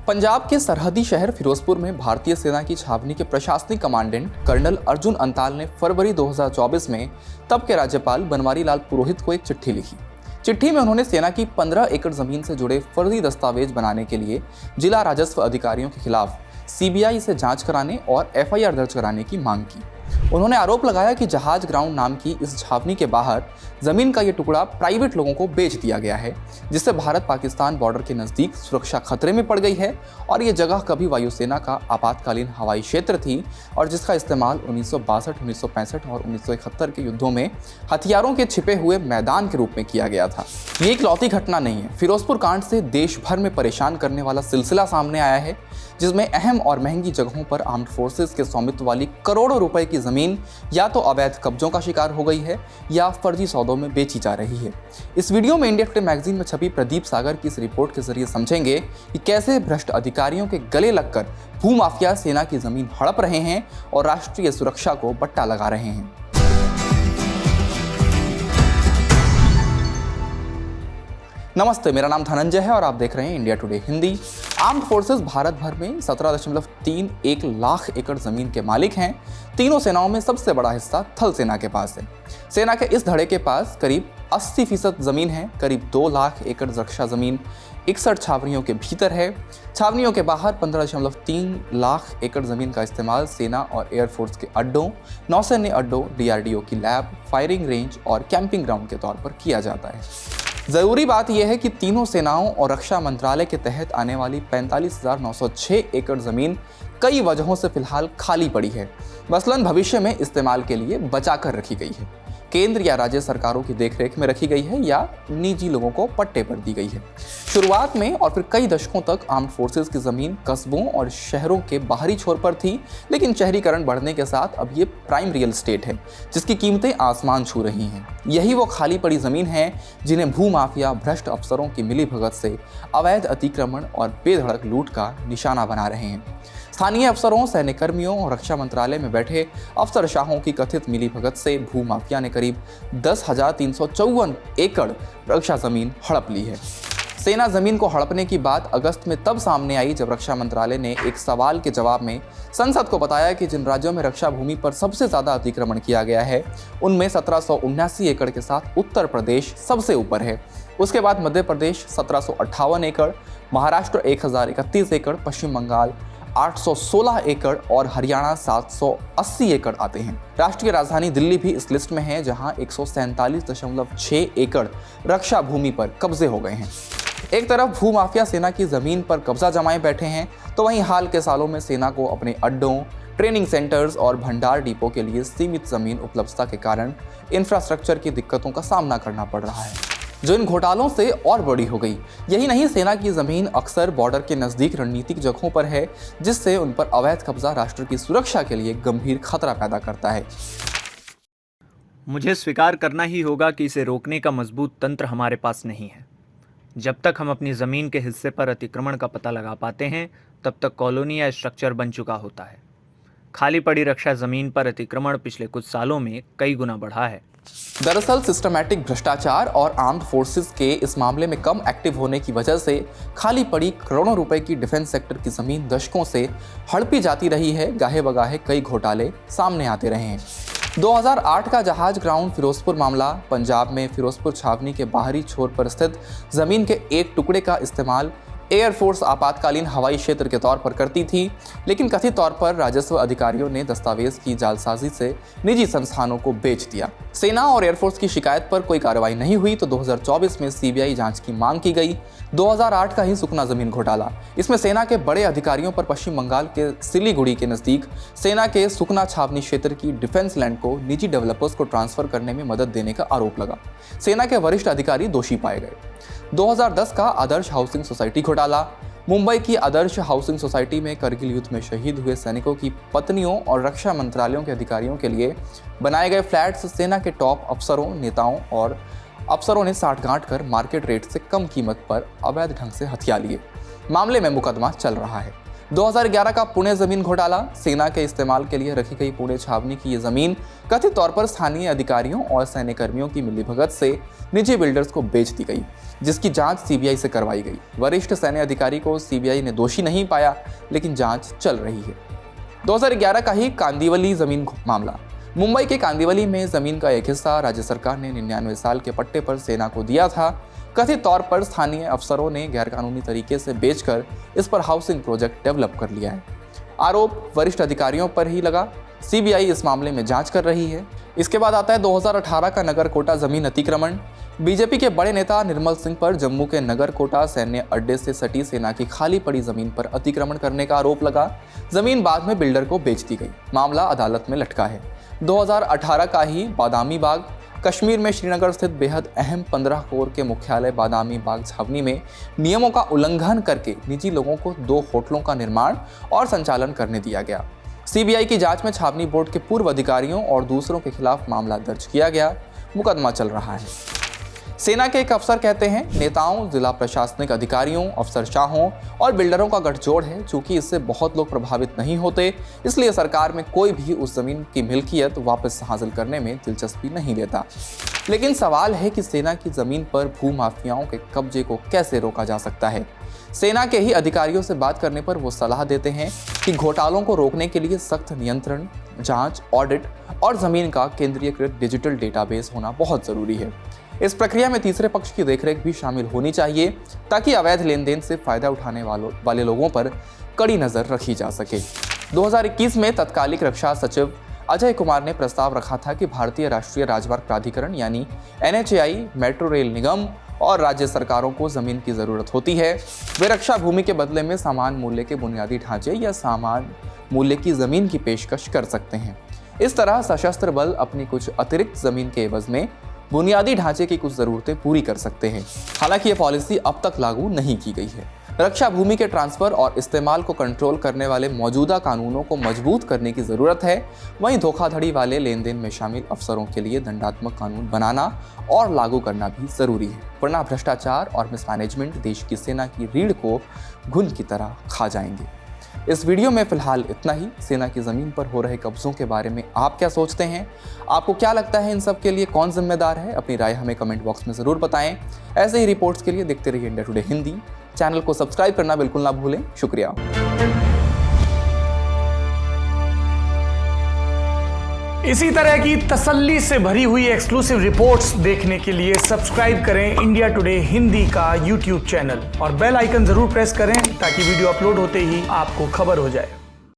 पंजाब के सरहदी शहर फिरोजपुर में भारतीय सेना की छावनी के प्रशासनिक कमांडेंट कर्नल अर्जुन अंताल ने फरवरी 2024 में तब के राज्यपाल बनवारी लाल पुरोहित को एक चिट्ठी लिखी। चिट्ठी में उन्होंने सेना की 15 एकड़ जमीन से जुड़े फर्जी दस्तावेज बनाने के लिए जिला राजस्व अधिकारियों के खिलाफ सीबीआई से जांच कराने और एफआईआर दर्ज कराने की मांग की। उन्होंने आरोप लगाया कि जहाज ग्राउंड नाम की इस छावनी के बाहर जमीन का ये टुकड़ा प्राइवेट लोगों को बेच दिया गया है, जिससे भारत पाकिस्तान बॉर्डर के नजदीक सुरक्षा खतरे में पड़ गई है और ये जगह कभी वायुसेना का आपातकालीन हवाई क्षेत्र थी और जिसका इस्तेमाल 1962, 1965 और 1971 के युद्धों में हथियारों के छिपे हुए मैदान के रूप में किया गया था। ये इकलौती घटना नहीं है। फिरोजपुर कांड से देश भर में परेशान करने वाला सिलसिला सामने आया है, जिसमें अहम और महंगी जगहों पर आर्म्ड फोर्सेस के स्वामित्व वाली करोड़ों रुपए की जमीन या तो अवैध कब्जों का शिकार हो गई है या फर्जी सौदों में बेची जा रही है। इस वीडियो में इंडिया टुडे मैगजीन में छपी प्रदीप सागर की इस रिपोर्ट के जरिए समझेंगे कि कैसे भ्रष्ट अधिकारियों के गले लगकर भूमाफिया सेना की जमीन हड़प रहे हैं और राष्ट्रीय सुरक्षा को बट्टा लगा रहे हैं। नमस्ते, मेरा नाम धनंजय है और आप देख रहे हैं India today Hindi. Armed forces Bharat भर में 17.31 लाख एकड़ जमीन के मालिक हैं। तीनों सेनाओं में सबसे बड़ा हिस्सा थल सेना के पास है। सेना के इस धड़े के पास करीब 80% जमीन है। करीब 2 लाख एकड़ रक्षा जमीन 61 छावनियों के भीतर है। छावनियों के बाहर 15.3 लाख एकड़ जमीन का इस्तेमाल सेना और एयरफोर्स के अड्डों, नौसैन्य अड्डों, डीआरडीओ की लैब, फायरिंग रेंज और कैंपिंग ग्राउंड के तौर पर किया जाता है। जरूरी बात यह है कि तीनों सेनाओं और रक्षा मंत्रालय के तहत आने वाली 45,906 एकड़ जमीन कई वजहों से फिलहाल खाली पड़ी है। मसलन भविष्य में इस्तेमाल के लिए बचाकर रखी गई है, केंद्र या राज्य सरकारों की देखरेख में रखी गई है या निजी लोगों को पट्टे पर दी गई है। शुरुआत में और फिर कई दशकों तक आर्म्ड फोर्सेस की जमीन कस्बों और शहरों के बाहरी छोर पर थी, लेकिन शहरीकरण बढ़ने के साथ अब ये प्राइम रियल एस्टेट है, जिसकी कीमतें आसमान छू रही हैं। यही वो खाली पड़ी जमीन है जिन्हें भूमाफिया भ्रष्ट अफसरों की मिलीभगत से अवैध अतिक्रमण और बेधड़क लूट का निशाना बना रहे हैं। स्थानीय अफसरों, सैनिक कर्मियों और रक्षा मंत्रालय में बैठे अफसरशाहों की कथित मिलीभगत से भूमाफिया ने करीब 10,354 एकड़ रक्षा जमीन हड़प ली है। सेना जमीन को हड़पने की बात अगस्त में तब सामने आई जब रक्षा मंत्रालय ने एक सवाल के जवाब में संसद को बताया कि जिन राज्यों में रक्षा भूमि पर सबसे ज्यादा अतिक्रमण किया गया है, उनमें 1779 एकड़ के साथ उत्तर प्रदेश सबसे ऊपर है। उसके बाद मध्य प्रदेश 1758 एकड़, महाराष्ट्र 1031 एकड़, पश्चिम बंगाल 816 एकड़ और हरियाणा 780 एकड़ आते हैं। राष्ट्रीय राजधानी दिल्ली भी इस लिस्ट में है, जहां 147.6 एकड़ रक्षा भूमि पर कब्जे हो गए हैं। एक तरफ भूमाफिया सेना की जमीन पर कब्जा जमाए बैठे हैं, तो वहीं हाल के सालों में सेना को अपने अड्डों, ट्रेनिंग सेंटर्स और भंडार डिपो के लिए सीमित जमीन उपलब्धता के कारण इंफ्रास्ट्रक्चर की दिक्कतों का सामना करना पड़ रहा है, जो इन घोटालों से और बड़ी हो गई। यही नहीं, सेना की जमीन अक्सर बॉर्डर के नजदीक रणनीतिक जगहों पर है, जिससे उन पर अवैध कब्जा राष्ट्र की सुरक्षा के लिए गंभीर खतरा पैदा करता है। मुझे स्वीकार करना ही होगा कि इसे रोकने का मजबूत तंत्र हमारे पास नहीं है। जब तक हम अपनी ज़मीन के हिस्से पर अतिक्रमण का पता लगा पाते हैं, तब तक कॉलोनी या स्ट्रक्चर बन चुका होता है। खाली पड़ी रक्षा जमीन पर अतिक्रमण पिछले कुछ सालों में कई गुना बढ़ा है। दरअसल सिस्टमैटिक भ्रष्टाचार और आर्म्ड फोर्सेस के इस मामले में कम एक्टिव होने की वजह से खाली पड़ी करोड़ों रुपए की डिफेंस सेक्टर की जमीन दशकों से हड़पी जाती रही है। गाहे बगाहे कई घोटाले सामने आते रहे हैं। 2008 का जहाज ग्राउंड फिरोजपुर मामला, पंजाब में फिरोजपुर छावनी के बाहरी छोर पर स्थित जमीन के एक टुकड़े का इस्तेमाल एयरफोर्स आपातकालीन हवाई क्षेत्र के तौर पर करती थी, लेकिन कथित तौर पर राजस्व अधिकारियों ने दस्तावेज की जालसाजी से निजी संस्थानों को बेच दिया। सेना और एयरफोर्स की शिकायत पर कोई कार्रवाई नहीं हुई तो 2024 में सीबीआई जांच की मांग की गई। 2008 का ही सुकना जमीन घोटाला, इसमें सेना के बड़े अधिकारियों पर पश्चिम बंगाल के सिलीगुड़ी के नजदीक सेना के सुकना छावनी क्षेत्र की डिफेंस लैंड को निजी डेवलपर्स को ट्रांसफर करने में मदद देने का आरोप लगा। सेना के वरिष्ठ अधिकारी दोषी पाए गए। 2010 का आदर्श हाउसिंग सोसाइटी घोटाला, मुंबई की आदर्श हाउसिंग सोसाइटी में करगिल युद्ध में शहीद हुए सैनिकों की पत्नियों और रक्षा मंत्रालयों के अधिकारियों के लिए बनाए गए फ्लैट्स सेना के टॉप अफसरों, नेताओं और अफसरों ने साठगांठ कर मार्केट रेट से कम कीमत पर अवैध ढंग से हथिया लिए। मामले में मुकदमा चल रहा है। 2011 का पुणे जमीन घोटाला। सेना के इस्तेमाल के लिए रखी गई पुणे छावनी की ये जमीन कथित तौर पर स्थानीय अधिकारियों और सैन्य कर्मियों की मिलीभगत से निजी बिल्डर्स को बेच दी गई, जिसकी जांच सीबीआई से करवाई गई। वरिष्ठ सैन्य अधिकारी को सीबीआई ने दोषी नहीं पाया, लेकिन जांच चल रही है। 2011 का ही कांदिवली जमीन मामला। मुंबई के कांदिवली में जमीन का एक हिस्सा राज्य सरकार ने 99 साल के पट्टे पर सेना को दिया था। कथित तौर पर स्थानीय अफसरों ने गैरकानूनी तरीके से बेचकर इस पर हाउसिंग प्रोजेक्ट डेवलप कर लिया है। आरोप वरिष्ठ अधिकारियों पर ही लगा। सीबीआई इस मामले में जांच कर रही है। इसके बाद आता है 2018 का नगर कोटा जमीन अतिक्रमण। बीजेपी के बड़े नेता निर्मल सिंह पर जम्मू के नगर कोटा सैन्य अड्डे से सटी सेना की खाली पड़ी जमीन पर अतिक्रमण करने का आरोप लगा। जमीन बाद में बिल्डर को बेच दी गई। मामला अदालत में लटका है। 2018 का ही बादामी बाग। कश्मीर में श्रीनगर स्थित बेहद अहम 15 कोर के मुख्यालय बादामी बाग छावनी में नियमों का उल्लंघन करके निजी लोगों को 2 होटलों का निर्माण और संचालन करने दिया गया। सीबीआई की जांच में छावनी बोर्ड के पूर्व अधिकारियों और दूसरों के खिलाफ मामला दर्ज किया गया। मुकदमा चल रहा है। सेना के एक अफसर कहते हैं, नेताओं, जिला प्रशासनिक अधिकारियों, अफसरशाहों और बिल्डरों का गठजोड़ है। चूंकि इससे बहुत लोग प्रभावित नहीं होते, इसलिए सरकार में कोई भी उस जमीन की मिल्कियत वापस हासिल करने में दिलचस्पी नहीं लेता। लेकिन सवाल है कि सेना की जमीन पर भूमाफियाओं के कब्जे को कैसे रोका जा सकता है। सेना के ही अधिकारियों से बात करने पर वो सलाह देते हैं कि घोटालों को रोकने के लिए सख्त नियंत्रण, जांच, ऑडिट और जमीन का केंद्रीयकृत डिजिटल डेटाबेस होना बहुत जरूरी है। इस प्रक्रिया में तीसरे पक्ष की देखरेख भी शामिल होनी चाहिए, ताकि अवैध लेन देन से फायदा उठाने वाले लोगों पर कड़ी नजर रखी जा सके। 2021 में तत्कालिक रक्षा सचिव अजय कुमार ने प्रस्ताव रखा था कि भारतीय राष्ट्रीय राजमार्ग प्राधिकरण यानी NHAI, मेट्रो रेल निगम और राज्य सरकारों को जमीन की जरूरत होती है। वे रक्षा भूमि के बदले में समान मूल्य के बुनियादी ढांचे या समान मूल्य की जमीन की पेशकश कर सकते हैं। इस तरह सशस्त्र बल अपनी कुछ अतिरिक्त जमीन के एवज में बुनियादी ढांचे की कुछ जरूरतें पूरी कर सकते हैं। हालांकि ये पॉलिसी अब तक लागू नहीं की गई है। रक्षा भूमि के ट्रांसफर और इस्तेमाल को कंट्रोल करने वाले मौजूदा कानूनों को मजबूत करने की जरूरत है। वहीं धोखाधड़ी वाले लेन देन में शामिल अफसरों के लिए दंडात्मक कानून बनाना और लागू करना भी जरूरी है, वरना भ्रष्टाचार और मिसमैनेजमेंट देश की सेना की रीढ़ को घुन की तरह खा जाएंगे। इस वीडियो में फिलहाल इतना ही। सेना की जमीन पर हो रहे कब्जों के बारे में आप क्या सोचते हैं? आपको क्या लगता है इन सब के लिए कौन जिम्मेदार है? अपनी राय हमें कमेंट बॉक्स में जरूर बताएं। ऐसे ही रिपोर्ट्स के लिए देखते रहिए इंडिया टुडे हिंदी। चैनल को सब्सक्राइब करना बिल्कुल ना भूलें। शुक्रिया। इसी तरह की तसल्ली से भरी हुई एक्सक्लूसिव रिपोर्ट्स देखने के लिए सब्सक्राइब करें इंडिया टुडे हिंदी का YouTube चैनल और बेल आइकन जरूर प्रेस करें, ताकि वीडियो अपलोड होते ही आपको खबर हो जाए।